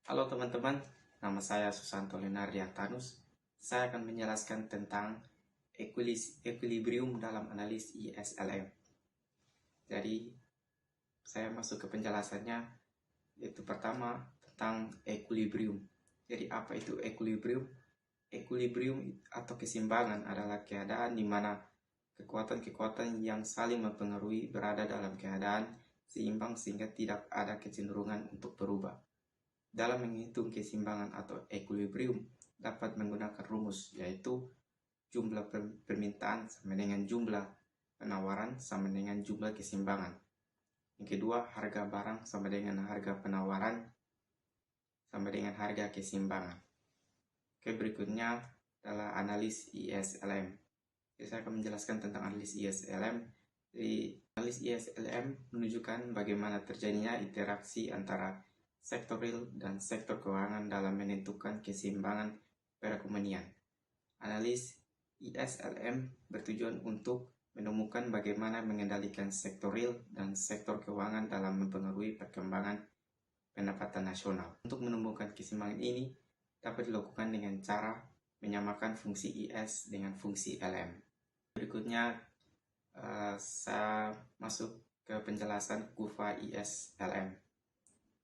Halo teman-teman, nama saya Susanto Lenardiantanus. Saya akan menjelaskan tentang equilibrium dalam analis ISLM. Jadi, saya masuk ke penjelasannya, yaitu pertama tentang equilibrium. Jadi, apa itu equilibrium? Equilibrium atau keseimbangan adalah keadaan di mana kekuatan-kekuatan yang saling mempengaruhi berada dalam keadaan seimbang sehingga tidak ada kecenderungan untuk berubah. Dalam menghitung keseimbangan atau equilibrium dapat menggunakan rumus, yaitu jumlah permintaan sama dengan jumlah penawaran sama dengan jumlah keseimbangan. Yang kedua, harga barang sama dengan harga penawaran sama dengan harga keseimbangan. Oke, berikutnya adalah analis ISLM. Jadi, saya akan menjelaskan tentang analis ISLM. Jadi, analis ISLM menunjukkan bagaimana terjadinya interaksi antara sektor real dan sektor keuangan dalam menentukan keseimbangan perekonomian. Analis ISLM bertujuan untuk menemukan bagaimana mengendalikan sektor real dan sektor keuangan dalam mempengaruhi perkembangan pendapatan nasional. Untuk menemukan keseimbangan ini dapat dilakukan dengan cara menyamakan fungsi IS dengan fungsi LM. Berikutnya saya masuk ke penjelasan kurva ISLM.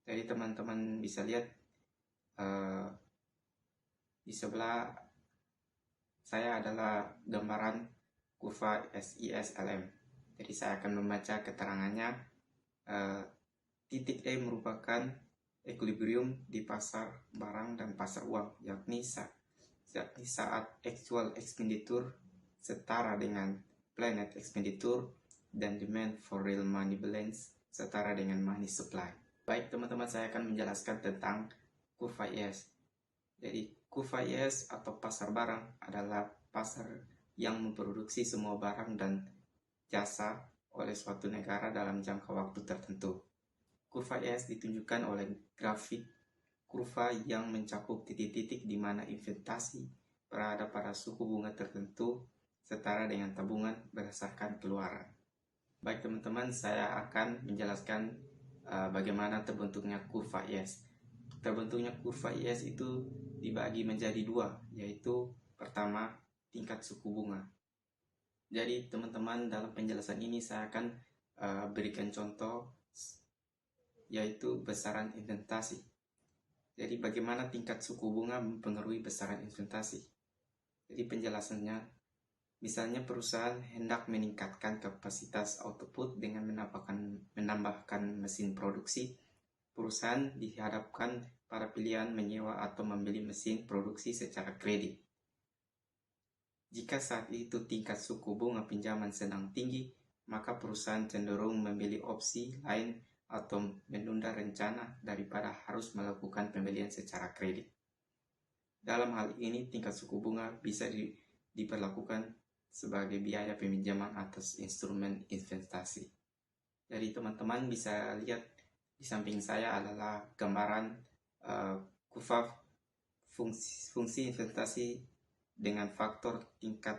Jadi teman-teman bisa lihat di sebelah saya adalah gambaran kurva ISLM. Jadi saya akan membaca keterangannya. Titik E merupakan equilibrium di pasar barang dan pasar uang, yakni saat actual expenditure setara dengan planned expenditure dan demand for real money balance setara dengan money supply. Baik teman-teman, saya akan menjelaskan tentang kurva IS. Jadi kurva IS atau pasar barang adalah pasar yang memproduksi semua barang dan jasa oleh suatu negara dalam jangka waktu tertentu. Kurva IS ditunjukkan oleh grafik kurva yang mencakup titik-titik di mana investasi berada pada suku bunga tertentu setara dengan tabungan berdasarkan keluaran. Baik teman-teman, saya akan menjelaskan bagaimana terbentuknya kurva IS. Terbentuknya kurva IS itu dibagi menjadi dua, yaitu pertama tingkat suku bunga. Jadi teman-teman, dalam penjelasan ini saya akan berikan contoh, yaitu besaran investasi. Jadi bagaimana tingkat suku bunga mempengaruhi besaran investasi. Jadi penjelasannya, misalnya perusahaan hendak meningkatkan kapasitas output dengan menambahkan mesin produksi. Perusahaan dihadapkan pada pilihan menyewa atau membeli mesin produksi secara kredit. Jika saat itu tingkat suku bunga pinjaman sedang tinggi, maka perusahaan cenderung memilih opsi lain atau menunda rencana daripada harus melakukan pembelian secara kredit. Dalam hal ini, tingkat suku bunga bisa diperlakukan sebagai biaya peminjaman atas instrumen investasi. Jadi teman-teman bisa lihat di samping saya adalah gambaran kurva fungsi investasi dengan faktor tingkat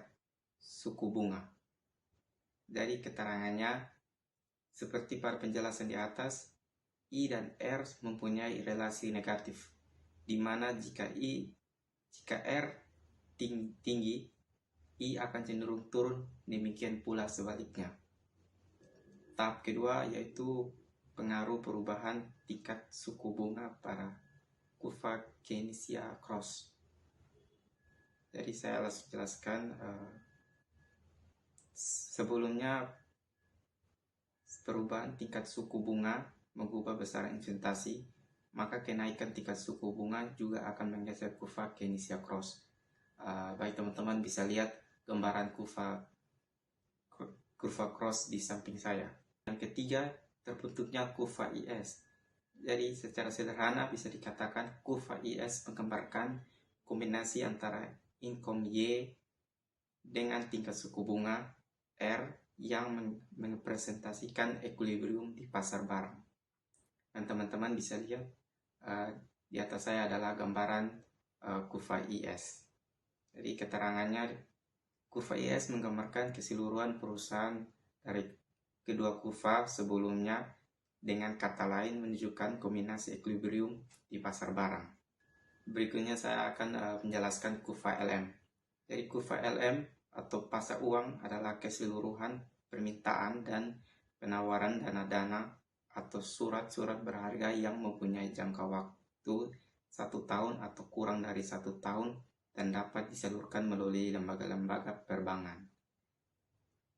suku bunga. Dari keterangannya, seperti pada penjelasan di atas, I dan R mempunyai relasi negatif, di mana jika R tinggi, I akan cenderung turun, demikian pula sebaliknya. Tahap kedua yaitu pengaruh perubahan tingkat suku bunga pada kurva Keynesian-Cross. Jadi saya langsung jelaskan. Sebelumnya, perubahan tingkat suku bunga mengubah besaran investasi, maka kenaikan tingkat suku bunga juga akan menggeser kurva Keynesian-Cross. Baik teman-teman bisa lihat gambaran kurva cross di samping saya. Yang ketiga, terbentuknya kurva IS. Jadi secara sederhana bisa dikatakan kurva IS menggambarkan kombinasi antara income Y dengan tingkat suku bunga R yang merepresentasikan equilibrium di pasar barang. Dan teman-teman bisa lihat di atas saya adalah gambaran kurva IS. Jadi keterangannya, kurva IS menggambarkan keseluruhan perusahaan dari kedua kurva sebelumnya dengan kata lain menunjukkan kombinasi equilibrium di pasar barang. Berikutnya saya akan menjelaskan kurva LM. Jadi kurva LM atau pasar uang adalah keseluruhan permintaan dan penawaran dana-dana atau surat-surat berharga yang mempunyai jangka waktu 1 tahun atau kurang dari 1 tahun dan dapat disalurkan melalui lembaga-lembaga perbankan.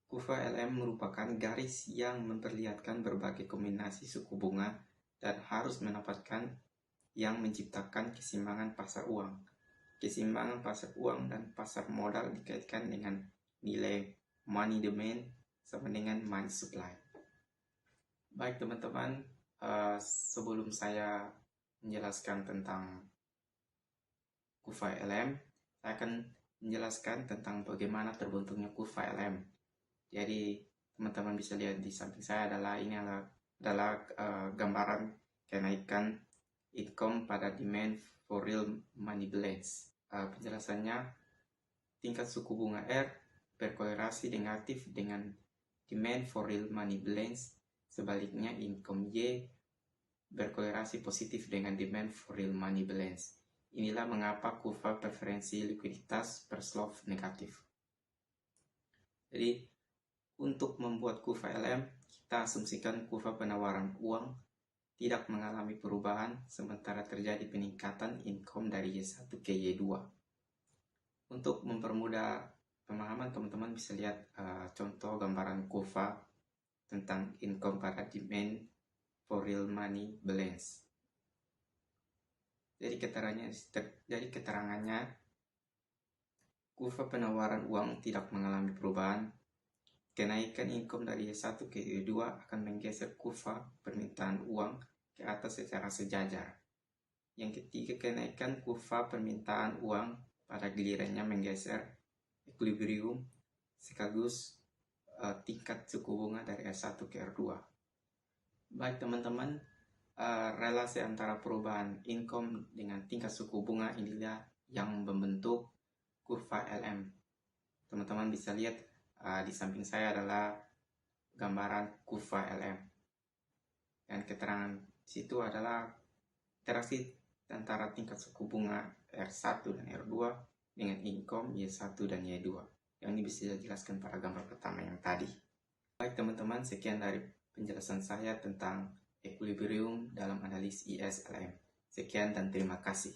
Kurva LM merupakan garis yang memperlihatkan berbagai kombinasi suku bunga dan harus mendapatkan yang menciptakan keseimbangan pasar uang. Keseimbangan pasar uang dan pasar modal dikaitkan dengan nilai money demand sama dengan money supply. Baik teman-teman, sebelum saya menjelaskan tentang kurva LM, saya akan menjelaskan tentang bagaimana terbentuknya kurva LM. Jadi teman-teman bisa lihat di samping saya adalah gambaran kenaikan income pada demand for real money balance. Penjelasannya, tingkat suku bunga R berkorelasi negatif dengan demand for real money balance. Sebaliknya, income Y berkorelasi positif dengan demand for real money balance. Inilah mengapa kurva preferensi likuiditas berslope negatif. Jadi, untuk membuat kurva LM, kita asumsikan kurva penawaran uang tidak mengalami perubahan sementara terjadi peningkatan income dari Y1 ke Y2. Untuk mempermudah pemahaman, teman-teman bisa lihat contoh gambaran kurva tentang income pada demand for real money balance. Jadi keterangannya, kurva penawaran uang tidak mengalami perubahan. Kenaikan income dari Y1 ke Y2 akan menggeser kurva permintaan uang ke atas secara sejajar. Yang ketiga, kenaikan kurva permintaan uang pada gilirannya menggeser equilibrium sekaligus tingkat suku bunga dari R1 ke R2. Baik teman-teman, relasi antara perubahan income dengan tingkat suku bunga inilah yang membentuk kurva LM. Teman-teman bisa lihat di samping saya adalah gambaran kurva LM. Dan keterangan situ adalah interaksi antara tingkat suku bunga R1 dan R2 dengan income Y1 dan Y2. Yang ini bisa dijelaskan pada gambar pertama yang tadi. Baik teman-teman, sekian dari penjelasan saya tentang equilibrium dalam analis ISLM. Sekian dan terima kasih.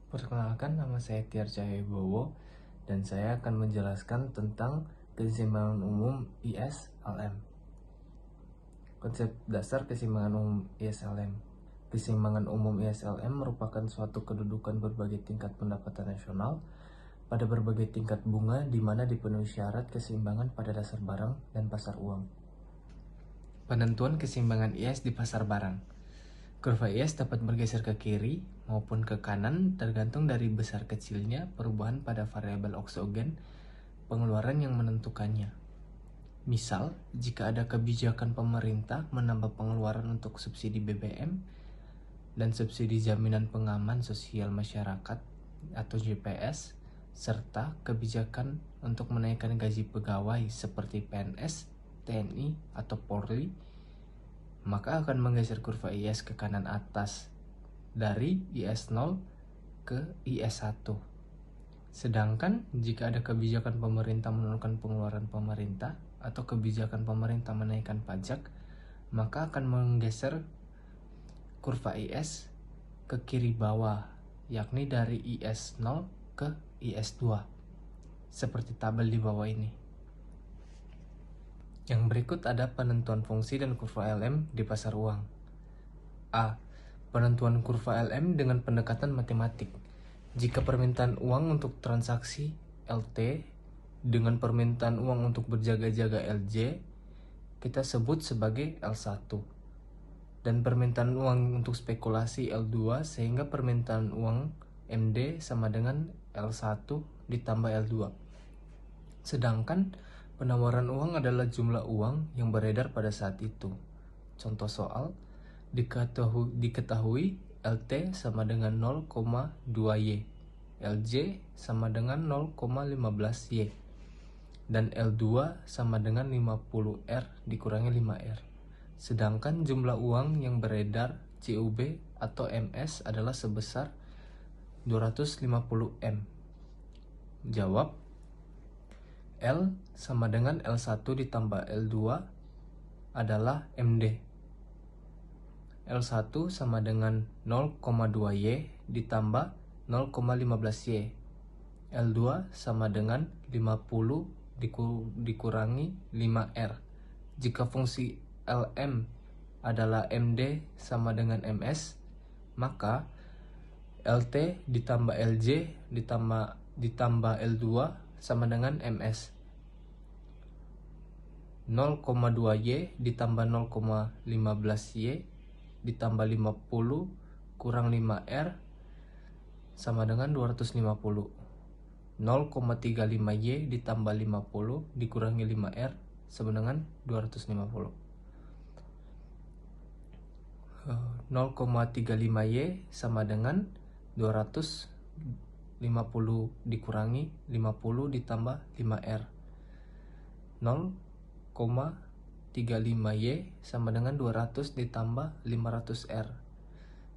Perkenalkan, nama saya Tiar Cahyobowo dan saya akan menjelaskan tentang keseimbangan umum ISLM. Konsep dasar keseimbangan umum ISLM. Keseimbangan umum ISLM merupakan suatu kedudukan berbagai tingkat pendapatan nasional pada berbagai tingkat bunga di mana dipenuhi syarat keseimbangan pada dasar barang dan pasar uang. Penentuan keseimbangan IS di pasar barang. Kurva IS dapat bergeser ke kiri maupun ke kanan tergantung dari besar kecilnya perubahan pada variabel oksogen pengeluaran yang menentukannya. Misal, jika ada kebijakan pemerintah menambah pengeluaran untuk subsidi BBM dan subsidi jaminan pengaman sosial masyarakat atau JPS, serta kebijakan untuk menaikkan gaji pegawai seperti PNS, TNI, atau Polri, maka akan menggeser kurva IS ke kanan atas dari IS0 ke IS1. Sedangkan jika ada kebijakan pemerintah menurunkan pengeluaran pemerintah atau kebijakan pemerintah menaikkan pajak, maka akan menggeser kurva IS ke kiri bawah, yakni dari IS0 ke IS2, seperti tabel di bawah ini. Yang berikut ada penentuan fungsi dan kurva LM di pasar uang. A. Penentuan kurva LM dengan pendekatan matematik. Jika permintaan uang untuk transaksi LT dengan permintaan uang untuk berjaga-jaga LJ, kita sebut sebagai L1. Dan permintaan uang untuk spekulasi L2 sehingga permintaan uang MD sama dengan L1 ditambah L2. Sedangkan penawaran uang adalah jumlah uang yang beredar pada saat itu. Contoh soal, diketahui LT sama dengan 0,2Y, LJ sama dengan 0,15Y. dan L2 sama dengan 50R dikurangi 5R. Sedangkan jumlah uang yang beredar CUB atau MS adalah sebesar 250M. Jawab, L sama dengan L1 ditambah L2 adalah MD. L1 sama dengan 0,2Y ditambah 0,15Y. L2 sama dengan 50 dikurangi 5R. Jika fungsi LM adalah MD sama dengan MS, maka LT ditambah LJ ditambah L2 sama dengan MS. 0,2Y ditambah 0,15Y ditambah 50 kurang 5R sama dengan 250. 0,35Y ditambah 50 dikurangi 5R sama dengan 250. 0,35Y sama dengan 250 dikurangi 50 ditambah 5R. 0,35Y sama dengan 200 ditambah 500R.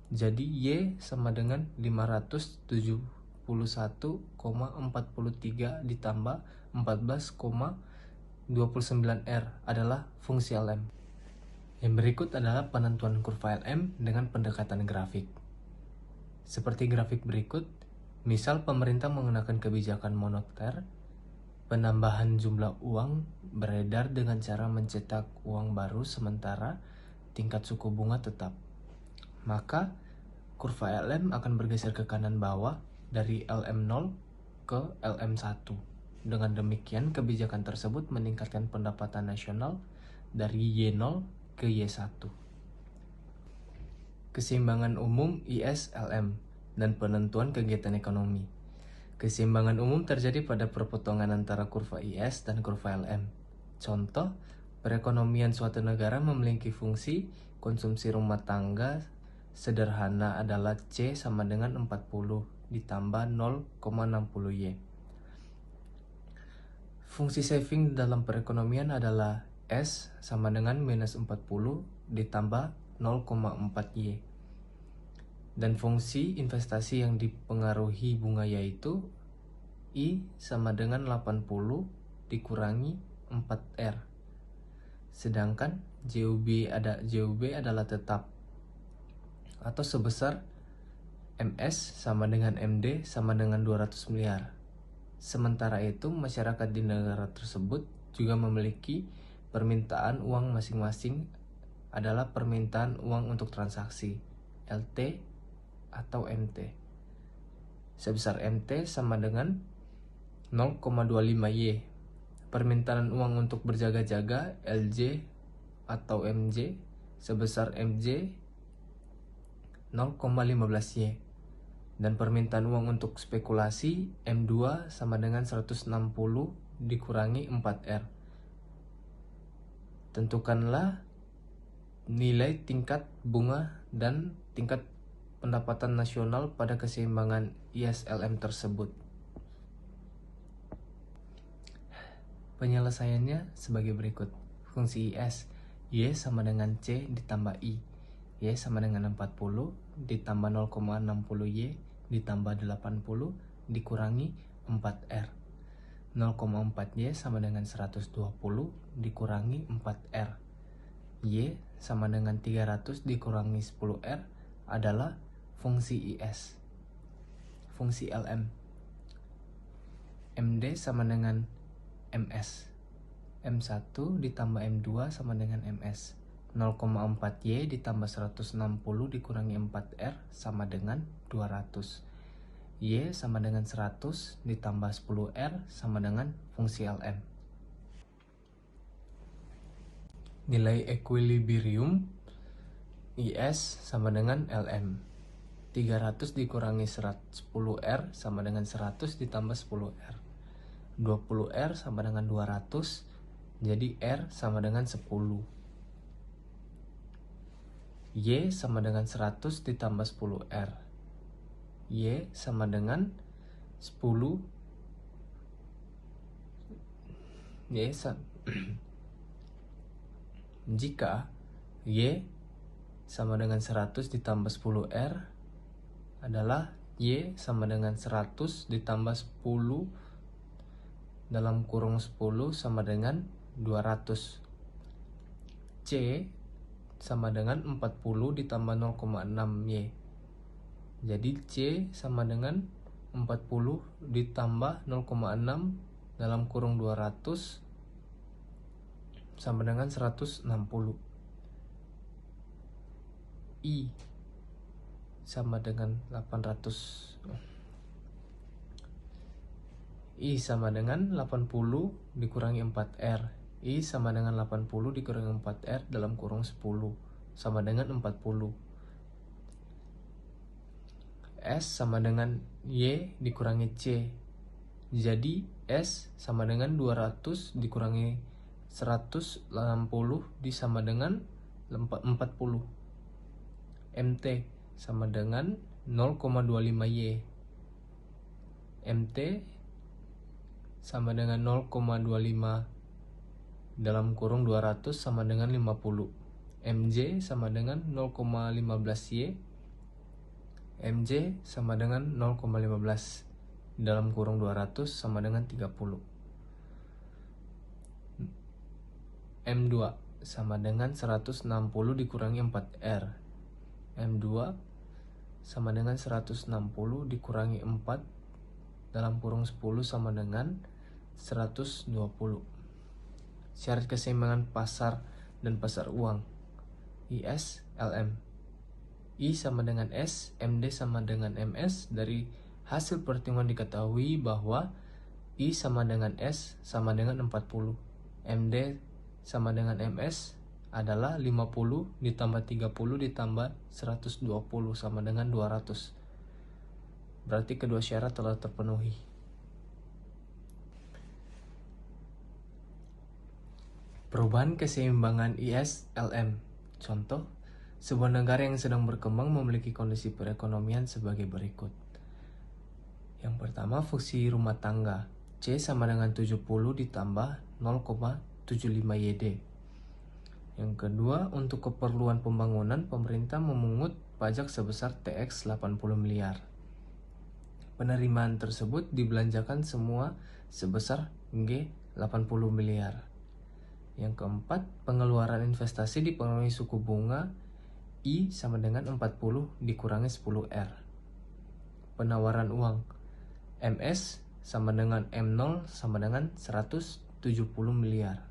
Jadi Y sama dengan 571,43 ditambah 14,29R adalah fungsi LM. Yang berikut adalah penentuan kurva LM dengan pendekatan grafik. Seperti grafik berikut, misal pemerintah menggunakan kebijakan moneter, penambahan jumlah uang beredar dengan cara mencetak uang baru sementara tingkat suku bunga tetap. Maka kurva LM akan bergeser ke kanan bawah dari LM0 ke LM1. Dengan demikian, kebijakan tersebut meningkatkan pendapatan nasional dari Y0 ke Y1. Keseimbangan umum IS-LM dan penentuan kegiatan ekonomi. Keseimbangan umum terjadi pada perpotongan antara kurva IS dan kurva LM. Contoh, perekonomian suatu negara memiliki fungsi konsumsi rumah tangga sederhana adalah C sama dengan 40 ditambah 0,60Y. Fungsi saving dalam perekonomian adalah S sama dengan minus 40 ditambah 0,4Y. Dan fungsi investasi yang dipengaruhi bunga yaitu I sama dengan 80 dikurangi 4R. Sedangkan JUB adalah tetap atau sebesar MS sama dengan MD sama dengan 200 miliar. Sementara itu, masyarakat di negara tersebut juga memiliki permintaan uang masing-masing adalah permintaan uang untuk transaksi LT atau MT. Sebesar MT sama dengan 0,25Y. Permintaan uang untuk berjaga-jaga LJ atau MJ sebesar MJ 0,15Y. Dan permintaan uang untuk spekulasi M2 sama dengan 160 dikurangi 4R. Tentukanlah nilai tingkat bunga dan tingkat pendapatan nasional pada keseimbangan IS-LM tersebut. Penyelesaiannya sebagai berikut. Fungsi IS, Y sama dengan C ditambah I. Y sama dengan 40 ditambah 0,60Y ditambah 80 dikurangi 4R. 0,4Y sama dengan 120 dikurangi 4R. Y sama dengan 300 dikurangi 10R adalah fungsi IS. Fungsi LM. MD sama dengan MS. M1 ditambah M2 sama dengan MS. 0,4Y ditambah 160 dikurangi 4R sama dengan 200. Y sama dengan 100 ditambah 10R sama dengan fungsi LM. Nilai equilibrium IS sama dengan LM. 300 dikurangi 10R sama dengan 100 ditambah 10R. 20R sama dengan 200, jadi R sama dengan 10. Y sama dengan 100 ditambah 10R. Y sama dengan 10 jika Y sama dengan 100 ditambah 10R adalah Y sama dengan 100 ditambah 10 dalam kurung 10 sama dengan 200. C sama dengan 40 ditambah 0,6Y. Jadi C sama dengan 40 ditambah 0,6 dalam kurung 200 sama dengan 160. I sama dengan 800. I sama dengan 80 dikurangi 4R. I sama dengan 80 dikurangi 4R dalam kurung 10 sama dengan 40. S sama dengan Y dikurangi C. Jadi S sama dengan 200 dikurangi 160 sama dengan 40. MT sama dengan 0,25Y. MT sama dengan 0,25 dalam kurung 200 sama dengan 50. MJ sama dengan 0,15Y. MJ sama dengan 0,15 dalam kurung 200 sama dengan 30. M2 sama dengan 160 dikurangi 4R. M2 sama dengan 160 dikurangi 4 dalam kurung 10 sama dengan 120. Syarat keseimbangan pasar dan pasar uang. IS LM. I sama dengan S, MD sama dengan MS. Dari hasil perhitungan diketahui bahwa I sama dengan S sama dengan 40. MD sama dengan MS adalah 50 ditambah 30 ditambah 120 sama dengan 200. Berarti kedua syarat telah terpenuhi. Perubahan keseimbangan IS LM. Contoh, sebuah negara yang sedang berkembang memiliki kondisi perekonomian sebagai berikut. Yang pertama, fungsi rumah tangga. C sama dengan 70 ditambah 0,75 YD. Yang kedua, untuk keperluan pembangunan, pemerintah memungut pajak sebesar TX 80 miliar. Penerimaan tersebut dibelanjakan semua sebesar G 80 miliar. Yang keempat, pengeluaran investasi dipengaruhi suku bunga I sama dengan 40 dikurangi 10R. Penawaran uang MS sama dengan M0 sama dengan 170 miliar.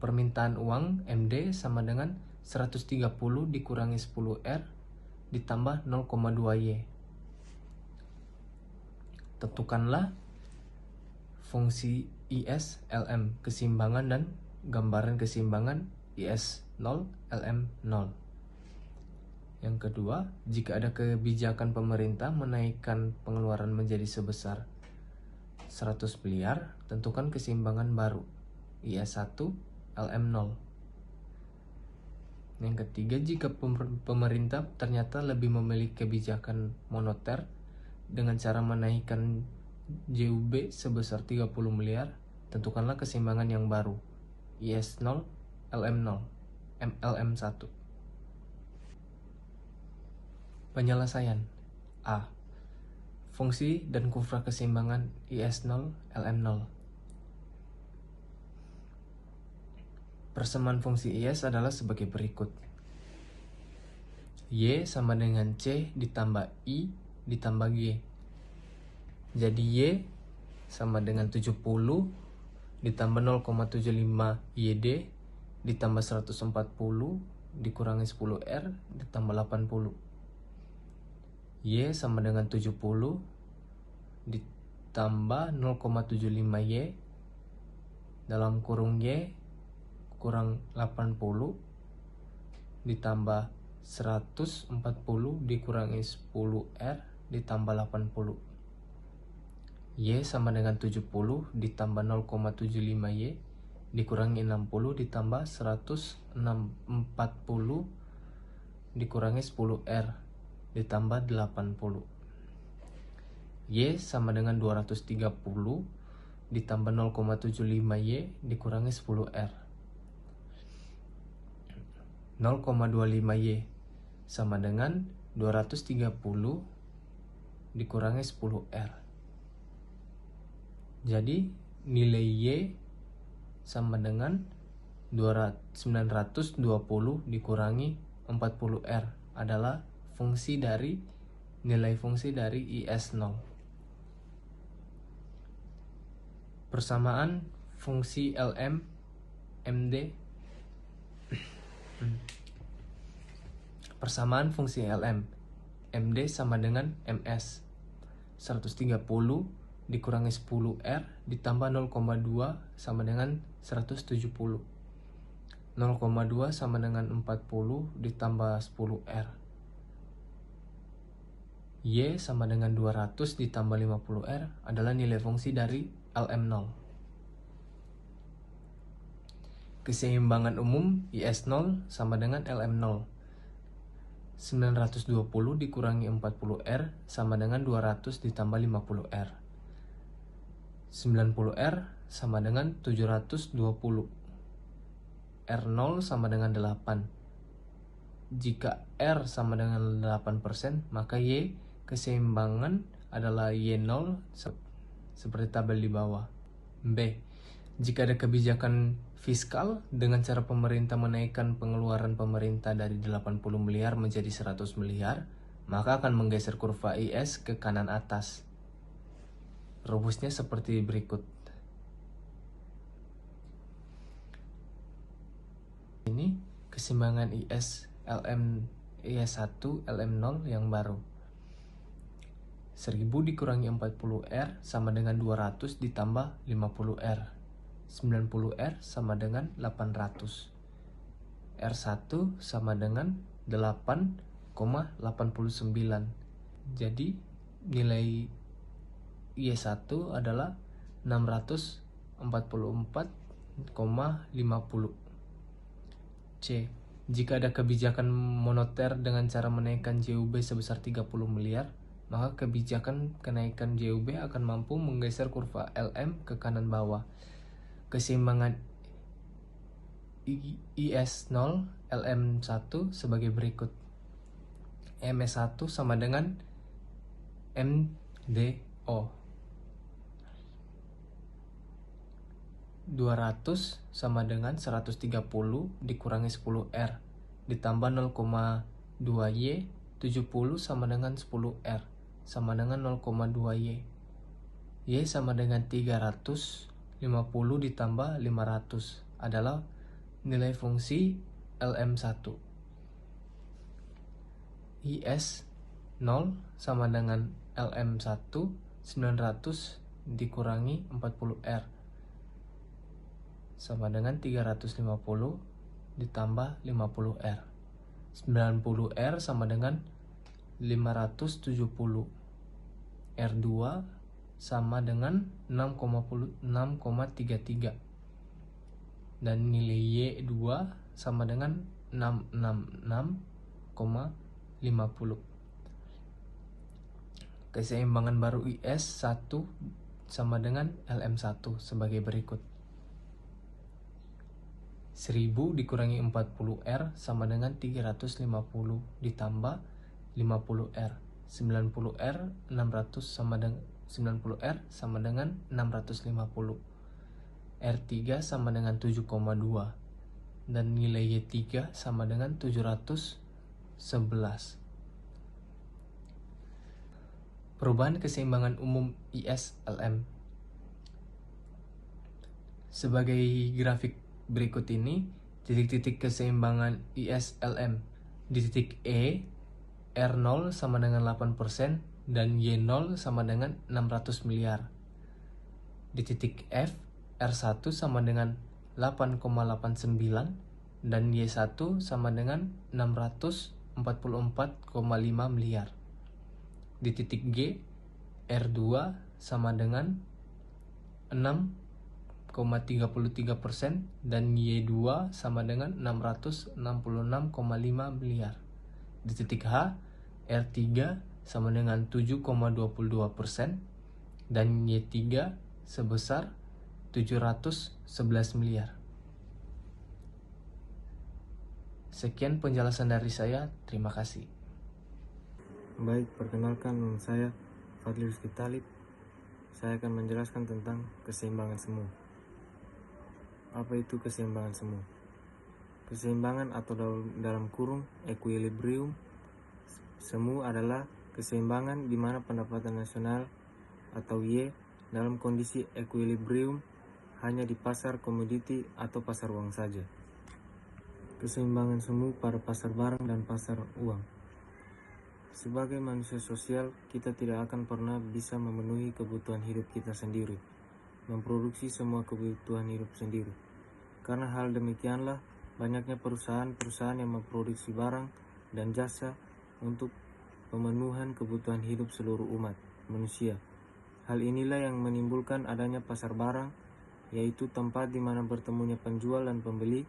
Permintaan uang MD sama dengan 130 dikurangi 10R ditambah 0,2Y. Tentukanlah fungsi IS LM keseimbangan dan gambaran keseimbangan IS 0 LM 0. Yang kedua, jika ada kebijakan pemerintah menaikkan pengeluaran menjadi sebesar 100 miliar, tentukan keseimbangan baru IS 1 LM 0. Yang ketiga, jika pemerintah ternyata lebih memilih kebijakan moneter dengan cara menaikkan JUB sebesar 30 miliar, tentukanlah keseimbangan yang baru IS 0 LM 0 MLM 1. Penyelesaian. A. Fungsi dan kufra keseimbangan IS 0 LM 0. Persamaan fungsi IS adalah sebagai berikut. Y sama dengan C ditambah I ditambah G. Jadi Y sama dengan 70 ditambah 0,75 YD ditambah 140 dikurangi 10R ditambah 80. Y sama dengan 70 ditambah 0,75Y dalam kurung Y kurang 80 ditambah 140 dikurangi 10R ditambah 80. Y sama dengan 70 ditambah 0,75Y dikurangi 60 ditambah 140 dikurangi 10R ditambah 80. Y sama dengan 230 ditambah 0,75Y dikurangi 10R. 0,25Y sama dengan 230 dikurangi 10R. Jadi nilai Y sama dengan 920 dikurangi 40R adalah nilai fungsi dari IS0. Persamaan fungsi LM MD. Persamaan fungsi LM MD sama dengan MS. 130 dikurangi 10R ditambah 0,2 sama dengan 170. 0,2 sama dengan 40 ditambah 10R. Y sama dengan 200 ditambah 50R adalah nilai fungsi dari LM0. Keseimbangan umum IS0 sama dengan LM0. 920 dikurangi 40R sama dengan 200 ditambah 50R. 90R sama dengan 720. R0 sama dengan 8. Jika R sama dengan 8%, maka Y keseimbangan adalah Y0 seperti tabel di bawah. B. Jika ada kebijakan fiskal dengan cara pemerintah menaikkan pengeluaran pemerintah dari 80 miliar menjadi 100 miliar, maka akan menggeser kurva IS ke kanan atas. Rumusnya seperti berikut. Ini keseimbangan IS1 LM0 yang baru. 1000 dikurangi 40R sama dengan 200 ditambah 50R. 90R sama dengan 800. R1 sama dengan 8,89. Jadi nilai Y1 adalah 644,50. C. Jika ada kebijakan moneter dengan cara menaikkan JUB sebesar 30 miliar, maka kebijakan kenaikan JUB akan mampu menggeser kurva LM ke kanan bawah. Keseimbangan IS0 LM1 sebagai berikut. MS1 sama dengan MDO. 200 sama dengan 130 dikurangi 10R ditambah 0,2Y. 70 sama dengan 10R sama dengan 0,2Y. Y sama dengan 350 ditambah 500 adalah nilai fungsi LM1. IS 0 sama dengan LM1 900 dikurangi 40R sama dengan 350 ditambah 50R. 90R sama dengan 570. R2 sama dengan 6,33. Dan nilai Y2 sama dengan 666,50. Keseimbangan baru IS1 sama dengan LM1 sebagai berikut. 1000 dikurangi 40R sama dengan 350 ditambah 50R. 90R 600 sama dengan 90R sama dengan 650. R3 sama dengan 7,2 dan nilai Y3 sama dengan 711. Perubahan keseimbangan umum IS-LM. Sebagai grafik berikut ini, titik-titik keseimbangan IS-LM. Di titik E, R0 sama dengan 8% dan Y0 sama dengan 600 miliar. Di titik F, R1 sama dengan 8,89 dan Y1 sama dengan 644,5 miliar. Di titik G, R2 sama dengan 6,33% dan Y2 sama dengan 666,5 miliar. Di titik H, R3 sama dengan 7,22% dan Y3 sebesar 711 miliar. Sekian penjelasan dari saya, terima kasih. Baik, perkenalkan nama saya Fadli Rizky Talib. Saya akan menjelaskan tentang keseimbangan semu. Apa itu keseimbangan semu? Keseimbangan atau dalam kurung equilibrium semu adalah keseimbangan di mana pendapatan nasional atau Y dalam kondisi equilibrium hanya di pasar komoditi atau pasar uang saja. Keseimbangan semu pada pasar barang dan pasar uang. Sebagai manusia sosial, kita tidak akan pernah bisa memenuhi kebutuhan hidup kita sendiri, memproduksi semua kebutuhan hidup sendiri. Karena hal demikianlah, banyaknya perusahaan-perusahaan yang memproduksi barang dan jasa untuk pemenuhan kebutuhan hidup seluruh umat manusia. Hal inilah yang menimbulkan adanya pasar barang, yaitu tempat di mana bertemunya penjual dan pembeli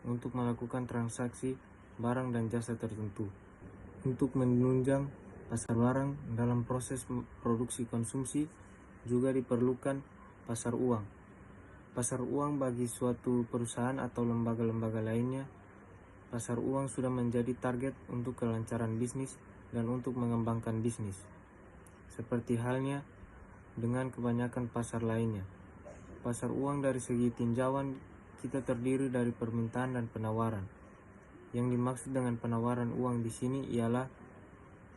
untuk melakukan transaksi barang dan jasa tertentu. Untuk menunjang pasar barang dalam proses produksi konsumsi juga diperlukan pasar uang. Pasar uang bagi suatu perusahaan atau lembaga-lembaga lainnya, pasar uang sudah menjadi target untuk kelancaran bisnis dan untuk mengembangkan bisnis. Seperti halnya dengan kebanyakan pasar lainnya. Pasar uang dari segi tinjauan kita terdiri dari permintaan dan penawaran. Yang dimaksud dengan penawaran uang di sini ialah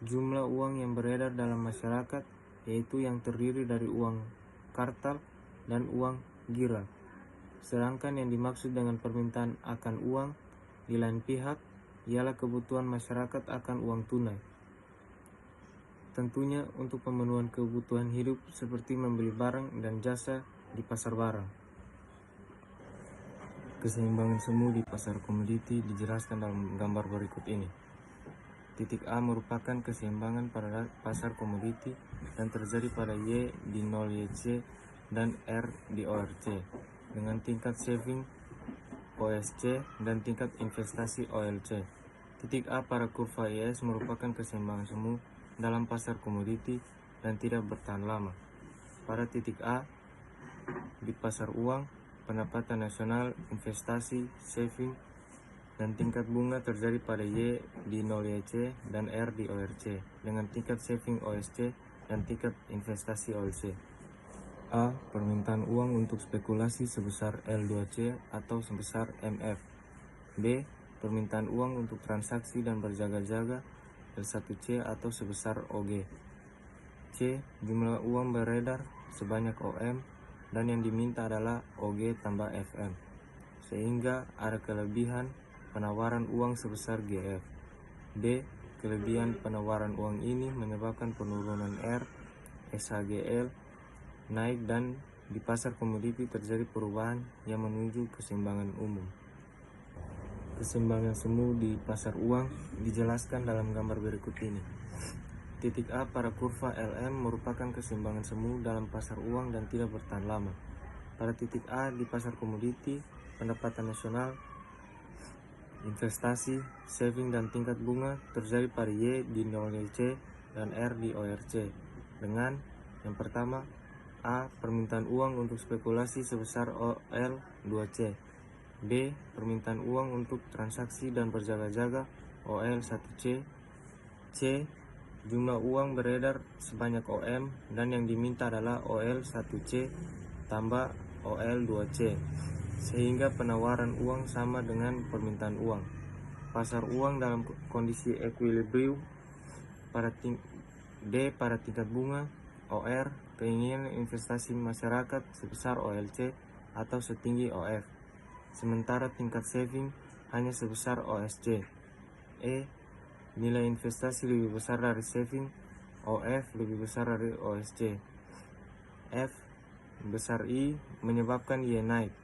jumlah uang yang beredar dalam masyarakat, yaitu yang terdiri dari uang kartal dan uang gira. Sedangkan yang dimaksud dengan permintaan akan uang di lain pihak ialah kebutuhan masyarakat akan uang tunai. Tentunya untuk pemenuhan kebutuhan hidup seperti membeli barang dan jasa di pasar barang. Keseimbangan semu di pasar komoditi dijelaskan dalam gambar berikut ini. Titik A merupakan keseimbangan pada pasar komoditi dan terjadi pada Y di 0YC dan R di ORC dengan tingkat saving OSC dan tingkat investasi OLC. Titik A pada kurva IS merupakan keseimbangan semu dalam pasar komoditi dan tidak bertahan lama. Pada titik A di pasar uang, pendapatan nasional, investasi, saving, dan tingkat bunga terjadi pada Y di 0YC dan R di ORC dengan tingkat saving OSC dan tingkat investasi OLC. A. Permintaan uang untuk spekulasi sebesar L2C atau sebesar MF. B. Permintaan uang untuk transaksi dan berjaga-jaga L1C atau sebesar OG. C. Jumlah uang beredar sebanyak OM dan yang diminta adalah OG tambah FM, sehingga ada kelebihan penawaran uang sebesar GF. D. Kelebihan penawaran uang ini menyebabkan penurunan R, SHGL naik dan di pasar komoditi terjadi perubahan yang menuju keseimbangan umum. Keseimbangan semu di pasar uang dijelaskan dalam gambar berikut ini. Titik A pada kurva LM merupakan keseimbangan semu dalam pasar uang dan tidak bertahan lama. Pada titik A di pasar komoditi, pendapatan nasional, investasi, saving dan tingkat bunga terjadi pada Y di 0YC dan R di ORC. Dengan yang pertama, A. Permintaan uang untuk spekulasi sebesar OL2C. B. Permintaan uang untuk transaksi dan berjaga-jaga OL1C. C. Jumlah uang beredar sebanyak OM dan yang diminta adalah OL1C tambah OL2C, sehingga penawaran uang sama dengan permintaan uang. Pasar uang dalam kondisi equilibrium. D. Pada tingkat bunga OR, keinginan investasi masyarakat sebesar OLC atau setinggi OF, sementara tingkat saving hanya sebesar OSC. E. Nilai investasi lebih besar dari saving, OF lebih besar dari OSC. F. Besar I menyebabkan Y naik.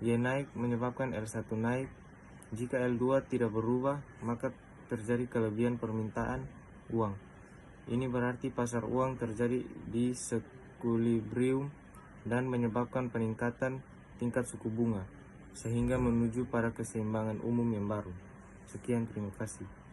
Y naik menyebabkan L1 naik. Jika L2 tidak berubah, maka terjadi kelebihan permintaan uang. Ini berarti pasar uang terjadi di equilibrium dan menyebabkan peningkatan tingkat suku bunga, sehingga menuju pada keseimbangan umum yang baru. Sekian, terima kasih.